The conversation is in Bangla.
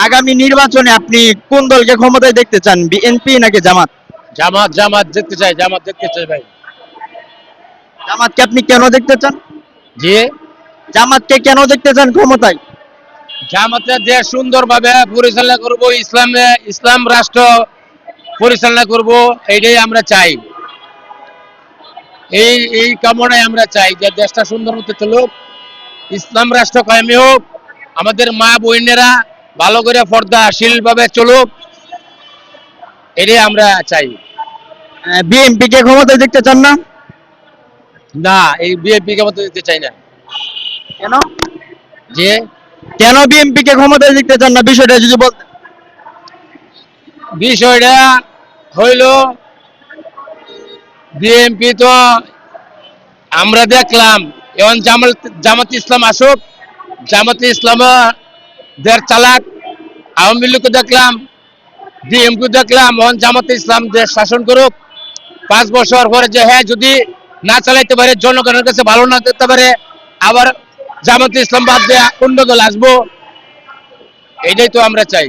আগামী নির্বাচনে আপনি কোন দলকে ক্ষমতায় দেখতে চান, বিএনপি নাকি জামাত? জামাত জামাত দেখতে চাই, জামাত দেখতে চাই ভাই। জামাতকে আপনি কেন দেখতে চান? জি, জামাতকে কেন দেখতে চান ক্ষমতায়? জামাতের দেশ সুন্দরভাবে পরিচালনা করব, ইসলাম রাষ্ট্র পরিচালনা করব, এইটাই আমরা চাই। এই কামনায় আমরা চাই যে দেশটা সুন্দর মতো চলুক, ইসলাম রাষ্ট্র কায়েমি হোক, আমাদের মা বোনেরা ভালো করে পর্দাশীল ভাবে চলুক, এটাই আমরা চাই। বিএনপি কে ক্ষমতায় দেখতে চান না? না, এই বিএনপি কে মতো দিতে চাই না। কেন? যে কেন বিএনপি কে ক্ষমতায় দেখতে চান না, বিষয়টা যদি বলতেন। বিষয়টা হইল, বিএনপি তো আমরা দেখলাম, এখন জামাত ইসলাম আসুক, জামাত ইসলাম দেড় চালাক, আওয়ামী লীগকে দেখলাম, ডিএমকে দেখলাম, এখন জামাত ইসলাম দেশ শাসন করুক। 5 বছর পরে যে হ্যাঁ যদি না চালাইতে পারে, জনগণের কাছে ভালো না দেখতে পারে, আবার জামাত ইসলাম বাদ দিয়ে অন্য দল আসবো, এটাই তো আমরা চাই।